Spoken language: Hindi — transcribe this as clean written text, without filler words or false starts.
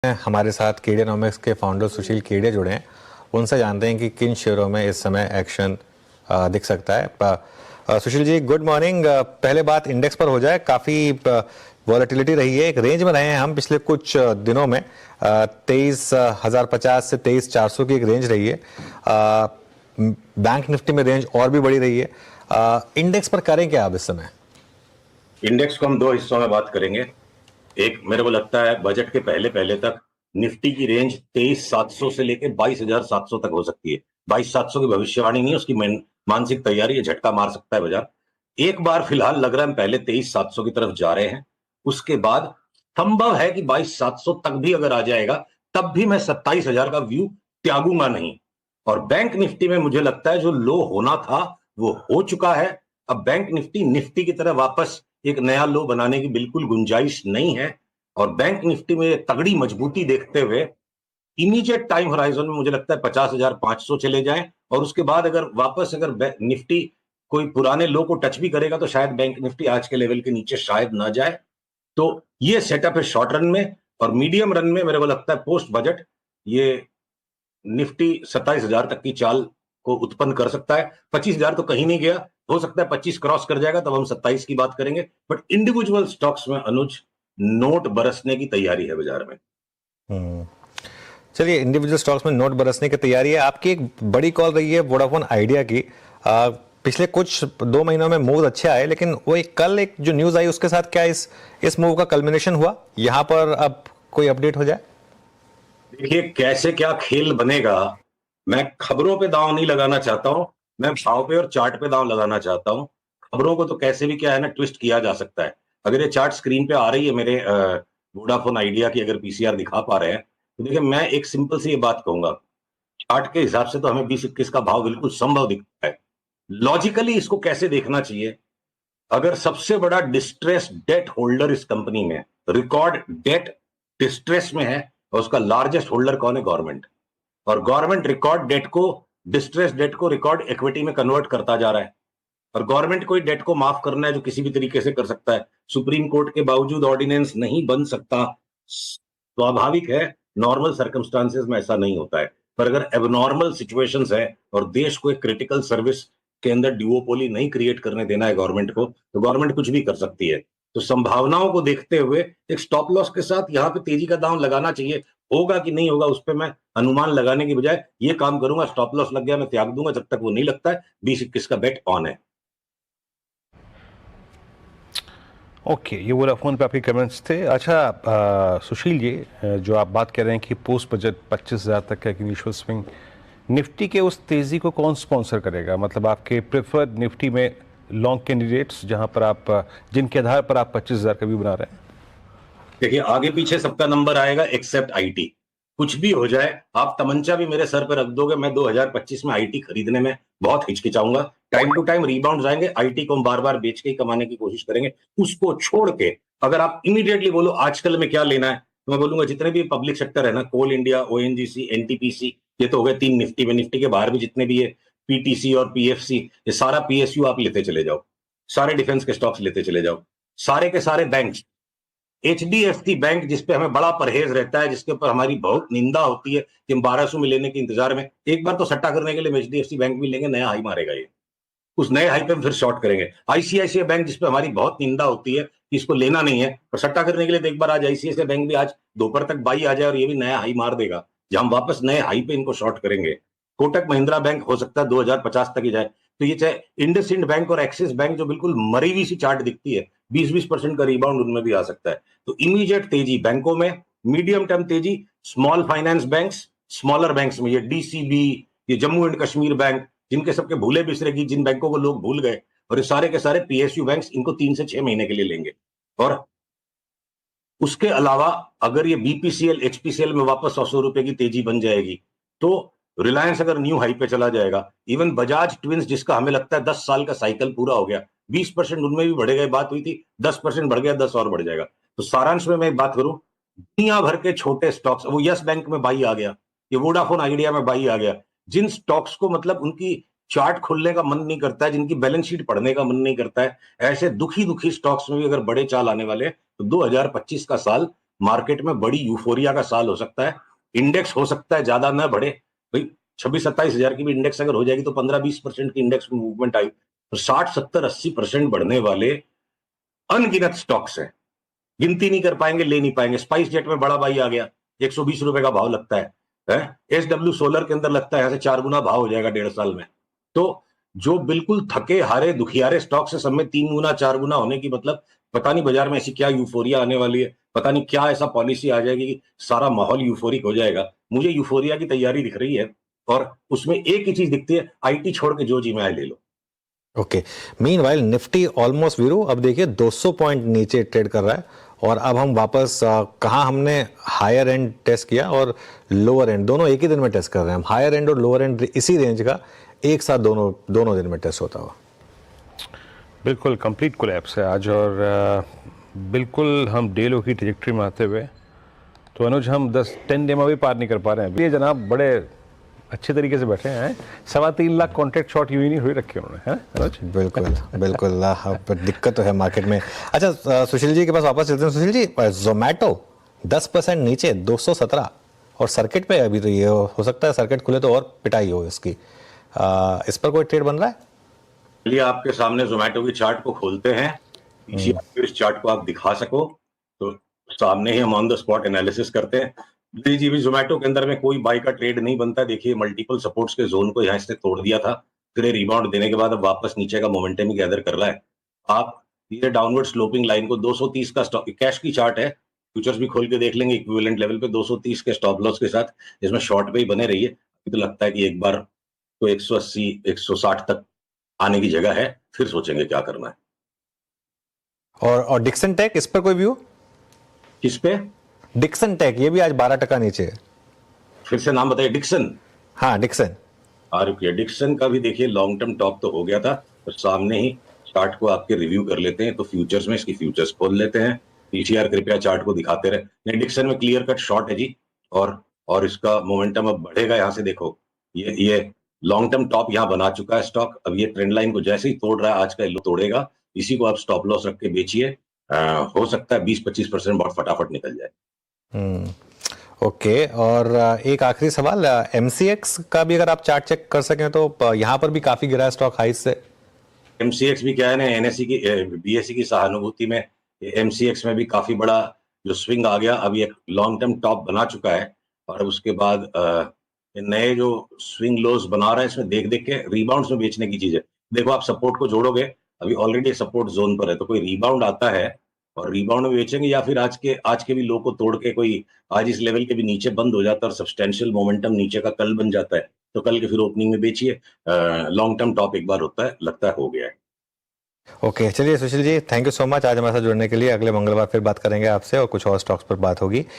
हमारे साथ केडियानॉमिक्स के फाउंडर सुशील केडिया जुड़े हैं। उनसे जानते हैं कि किन शेयरों में इस समय एक्शन दिख सकता है। Sushil ji, good morning. पहले बात इंडेक्स पर हो जाए। काफ़ी वॉलेटिलिटी रही है, एक रेंज में रहे हैं हम पिछले कुछ दिनों में। 23,050 से 23,400 की एक रेंज रही है। बैंक निफ्टी में रेंज और भी बड़ी रही है। इंडेक्स पर करें क्या आप इस समय? इंडेक्स को हम दो हिस्सों में बात करेंगे। एक, मेरे को लगता है बजट के पहले पहले तक निफ्टी की रेंज 23,700 से लेकर 22,700 तक हो सकती है। 22,700 की भविष्यवाणी नहीं, उसकी मानसिक तैयारी है, झटका मार सकता है बाजार। एक बार फिलहाल लग रहा है हम पहले 23,700 की तरफ जा रहे हैं। उसके बाद संभव है कि 22,700 तक भी अगर आ जाएगा, तब भी मैं 27,000 का व्यू त्यागूंगा नहीं। और बैंक निफ्टी में मुझे लगता है जो लो होना था वो हो चुका है। अब बैंक निफ्टी की तरह वापस एक नया लो बनाने की बिल्कुल गुंजाइश नहीं है। और बैंक निफ्टी में तगड़ी मजबूती देखते हुए इमीडिएट टाइम होराइजन में मुझे लगता है 50,500 चले जाएं, और उसके बाद अगर निफ्टी कोई पुराने लो को टच भी करेगा तो शायद बैंक निफ्टी आज के लेवल के नीचे शायद ना जाए। तो ये सेटअप है शॉर्ट रन में। और मीडियम रन में मेरे को लगता है पोस्ट बजट ये निफ्टी 27,000 तक की चाल को उत्पन्न कर सकता है। 25,000 तो कहीं नहीं गया, हो सकता है 25 क्रॉस कर जाएगा, तब हम 27 की बात करेंगे। बट इंडिविजुअल स्टॉक्स में अनुज नोट बरसने की तैयारी है बाजार में। चलिए, इंडिविजुअल स्टॉक्स में नोट बरसने की तैयारी है। आपकी एक बड़ी कॉल रही है वोडाफोन आइडिया की। पिछले कुछ 2 महीनों में मूव अच्छे आए, लेकिन वो कल एक जो न्यूज आई उसके साथ क्या इस मूव का कल्मिनेशन हुआ? यहां पर अब कोई अपडेट हो जाए? देखिए कैसे क्या खेल बनेगा। मैं खबरों पे दांव नहीं लगाना चाहता हूं, मैं भाव पे और चार्ट पे दांव लगाना चाहता हूं। खबरों को तो कैसे भी क्या है ना ट्विस्ट किया जा सकता है। अगर ये चार्ट स्क्रीन पे आ रही है मेरे वोडाफोन आइडिया की, अगर पीसीआर दिखा पा रहे हैं, तो देखिए मैं एक सिंपल सी ये बात कहूंगा। चार्ट के हिसाब से तो हमें 20-21 का भाव बिल्कुल संभव दिखता है। लॉजिकली इसको कैसे देखना चाहिए? अगर सबसे बड़ा डिस्ट्रेस डेट होल्डर इस कंपनी में, रिकॉर्ड डेट डिस्ट्रेस में है, और उसका लार्जेस्ट होल्डर कौन है? गवर्नमेंट। और गवर्नमेंट रिकॉर्ड डेट को, डिस्ट्रेस डेट को रिकॉर्ड इक्विटी में कन्वर्ट करता जा रहा है। और गवर्नमेंट कोई डेट को माफ करना है जो किसी भी तरीके से कर सकता है। सुप्रीम कोर्ट के बावजूद ऑर्डिनेंस नहीं बन सकता, स्वाभाविक है। नॉर्मल सर्कमस्टांसेस में ऐसा नहीं होता है। पर अगर एबनॉर्मल सिचुएशंस है और देश को एक क्रिटिकल सर्विस के अंदर ड्यूओपोली नहीं क्रिएट करने देना है गवर्नमेंट को, तो गवर्नमेंट कुछ भी कर सकती है। तो संभावनाओं को देखते हुए एक स्टॉप लॉस के साथ यहाँ पे तेजी का दांव लगाना चाहिए। होगा कि नहीं होगा उस पर मैं अनुमान लगाने की बजाय ये काम करूंगा, स्टॉप लॉस लग गया मैं त्याग दूंगा, जब तक वो नहीं लगता है 20-21 का बेट ऑन है। ओके, ये वोडाफोन पे आपके कमेंट्स थे। अच्छा सुशील जी, जो आप बात कर रहे हैं कि पोस्ट बजट 25,000 तक का इनिशियल स्विंग, निफ्टी के उस तेज़ी को कौन स्पॉन्सर करेगा? मतलब आपके प्रेफर्ड निफ्टी में लॉन्ग कैंडिडेट्स जहां पर आप, जिनके आधार पर आप 25,000 का व्यू बना रहे हैं? देखिए आगे पीछे सबका नंबर आएगा एक्सेप्ट आईटी। कुछ भी हो जाए, आप तमंचा भी मेरे सर पर रख दोगे, मैं 2025 में आईटी खरीदने में बहुत हिचकिचाऊंगा। टाइम टू टाइम रिबाउंड आएंगे, आईटी को हम बार बार बेच के ही कमाने की कोशिश करेंगे। उसको छोड़ के अगर आप इमीडिएटली बोलो आजकल में क्या लेना है, तो मैं बोलूंगा जितने भी पब्लिक सेक्टर है ना, कोल इंडिया, ओएनजीसी, एनटीपीसी, ये तो हो गए 3 निफ्टी में। निफ्टी के बाहर भी जितने भी है पीटीसी और पीएफसी, ये सारा पीएसयू आप लेते चले जाओ, सारे डिफेंस के स्टॉक्स लेते चले जाओ, सारे के सारे बैंक, एचडीएफसी बैंक जिसपे हमें बड़ा परहेज रहता है, जिसके ऊपर हमारी बहुत निंदा होती है कि हम 1200 में लेने के इंतजार में, एक बार तो सट्टा करने के लिए एचडीएफसी बैंक भी लेंगे, नया हाई मारेगा ये, उस नए हाई पे हम फिर शॉर्ट करेंगे। आईसीआईसीआई बैंक जिसपे हमारी बहुत निंदा होती है कि इसको लेना नहीं है, और सट्टा करने के लिए तो एक बार आज आईसीआईसीआई बैंक भी आज दोपहर तक बाई आ जाए और ये भी नया हाई मार देगा, जहां हम वापस नए हाई पे इनको शॉर्ट करेंगे। कोटक महिंद्रा बैंक हो सकता है 2050 तक ही जाए। तो ये चाहे इंडसइंड बैंक और एक्सिस बैंक जो बिल्कुल मरी हुई सी चार्ट दिखती है, 20-20% का रिबाउंड उनमें भी आ सकता है। तो इमीडिएट तेजी बैंकों में, मीडियम टर्म तेजी small finance banks, smaller banks में, ये डीसीबी, ये जम्मू एंड कश्मीर बैंक, जिनके सबके भूले बिसरेगी, जिन बैंकों को लोग भूल गए, और ये सारे के सारे पीएसयू बैंक्स, इनको 3 से 6 महीने के लिए लेंगे। और उसके अलावा अगर ये बीपीसीएल एचपीसीएल में वापस 100 रुपए की तेजी बन जाएगी, तो रिलायंस अगर न्यू हाई पे चला जाएगा, इवन बजाज ट्विंस जिसका हमें लगता है 10 साल का साइकिल पूरा हो गया, 20% उनमें भी बढ़ेगा, बात हुई थी 10% बढ़ गया, 10 और बढ़ जाएगा। तो सारांश में मैं एक बात करूं, दुनिया भर के छोटे स्टॉक्स, वो यस बैंक में बाई आ गया, ये वोडाफोन आइडिया में बाई आ गया, जिन स्टॉक्स को मतलब उनकी चार्ट खोलने का मन नहीं करता है, जिनकी बैलेंस शीट पढ़ने का मन नहीं करता है, ऐसे दुखी दुखी स्टॉक्स में भी अगर बड़े चाल आने वाले, तो 2025 का साल मार्केट में बड़ी यूफोरिया का साल हो सकता है। इंडेक्स हो सकता है ज्यादा न बढ़े, भाई 26-27 हजार की भी इंडेक्स अगर हो जाएगी तो 15-20% की इंडेक्स में मूवमेंट आई, तो 60-70-80% बढ़ने वाले अनगिनत स्टॉक्स हैं, गिनती नहीं कर पाएंगे, ले नहीं पाएंगे। स्पाइस जेट में बड़ा भाई आ गया, 120 रुपए का भाव लगता है। एसडब्ल्यू सोलर के अंदर लगता है यहाँ से 4 गुना भाव हो जाएगा 1.5 साल में। तो जो बिल्कुल थके हारे दुखियारे स्टॉक से सब में 3 गुना 4 गुना होने की मतलब, पता नहीं बाजार में ऐसी क्या यूफोरिया आने वाली है, पता नहीं क्या ऐसा पॉलिसी आ जाएगी कि सारा माहौल यूफोरिक हो जाएगा। मुझे यूफोरिया की तैयारी दिख रही है, और उसमें एक ही चीज दिखती है, आईटी छोड़ के जो जी में आए ले लो। ओके, मीनवाइल निफ्टी ऑलमोस्ट वीरू अब देखिए 200 पॉइंट नीचे ट्रेड कर रहा है, और अब हम वापस कहाँ हमने हायर एंड टेस्ट किया और लोअर एंड दोनों एक ही दिन में टेस्ट कर रहे हैं हम। हायर एंड और लोअर एंड इसी रेंज का एक साथ दोनों दिन में टेस्ट होता हुआ। बिल्कुल कंप्लीट कोलैप्स है आज, और बिल्कुल हम डे लो की ट्रजेक्टरी में आते हुए तो अनुज हम 10 डे में भी पार नहीं कर पा रहे हैं। ये जनाब बड़े अच्छे तरीके से बैठे हैं, 3.25 लाख कॉन्ट्रैक्ट शॉर्ट यूं ही नहीं हुई रखे उन्होंने, है अनुज? बिल्कुल बिल्कुल, पर दिक्कत तो है मार्केट में। अच्छा, सुशील जी के पास वापस चलते हैं। सुशील जी, जोमेटो 10% नीचे 217, और सर्किट पे अभी तो ये हो सकता है सर्किट खुले तो और पिटाई हो इसकी। इस पर कोई ट्रेड बन रहा है? चलिए आपके सामने जोमेटो की चार्ट को खोलते हैं, पीछे इस चार्ट को आप दिखा सको तो सामने ही हम ऑन द स्पॉट एनालिसिस करते हैं। जी भी जोमेटो के अंदर में कोई बाई का ट्रेड नहीं बनता। देखिए मल्टीपल सपोर्ट्स के जोन को यहाँ से तोड़ दिया था, फिर रिबाउंड देने के बाद अब वापस नीचे का मोमेंटम ही गैदर कर रहा है। आप ये डाउनवर्ड स्लोपिंग लाइन को 230 का स्टॉप, कैश की चार्ट है, फ्यूचर्स भी खोल के देख लेंगे इक्विवेलेंट लेवल पे 230 के स्टॉप लॉस के साथ, इसमें शॉर्ट पे ही बने रहिए। तो लगता है कि एक बार तो 180 160 तक आने की जगह है, फिर सोचेंगे क्या करना है। और डिक्सन टेक, इस पर कोई व्यू? किस पे? डिक्सन टेक, ये भी आज 12% नीचे है। फिर से नाम बताइए। डिक्सन? हाँ, डिक्सन। रुकिए, डिक्सन का भी देखिए लॉन्ग टर्म टॉप तो हो गया था, तो सामने ही चार्ट को आपके रिव्यू कर लेते हैं। तो फ्यूचर्स में इसकी फ्यूचर्स खोल लेते हैं। पीसीआर कृपया चार्ट को दिखाते रहे। नहीं, डिक्सन में क्लियर कट शॉर्ट है जी, और इसका मोमेंटम अब बढ़ेगा। यहाँ से देखो, ये लॉन्ग टर्म टॉप यहाँ बना चुका है स्टॉक। अब ये ट्रेंड लाइन को जैसे ही तोड़ रहा है, आज का येलो तोड़ेगा, इसी को आप स्टॉप लॉस रख के बेचिए। हो सकता है 20-25% बहुत फटाफट निकल जाए। ओके, और एक आखिरी सवाल, एमसीएक्स का भी अगर आप चार्ट चेक कर सकें तो यहाँ पर भी काफी गिरा है स्टॉक हाई से। एमसीएक्स भी क्या है ना, एनएससी की बीएससी की सहानुभूति में एमसीएक्स में भी काफी बड़ा जो स्विंग आ गया। अभी एक लॉन्ग टर्म टॉप बना चुका है, और उसके बाद नए जो स्विंग लोज बना रहा है, इसमें देख देख के रिबाउंड्स में बेचने की चीज है। देखो आप सपोर्ट को जोड़ोगे, अभी ऑलरेडी सपोर्ट जोन पर है, तो कोई रिबाउंड आता है और रिबाउंड में बेचेंगे, या फिर आज के भी लो को तोड़ के कोई आज इस लेवल के भी नीचे बंद हो जाता है और सब्सटेंशियल मोमेंटम नीचे का कल बन जाता है, तो कल के फिर ओपनिंग में बेचिए। लॉन्ग टर्म टॉप एक बार होता है, लगता है हो गया है। ओके, चलिए Sushil ji, thank you so much आज हमारे साथ जुड़ने के लिए। अगले मंगलवार फिर बात करेंगे आपसे और कुछ और स्टॉक्स पर बात होगी।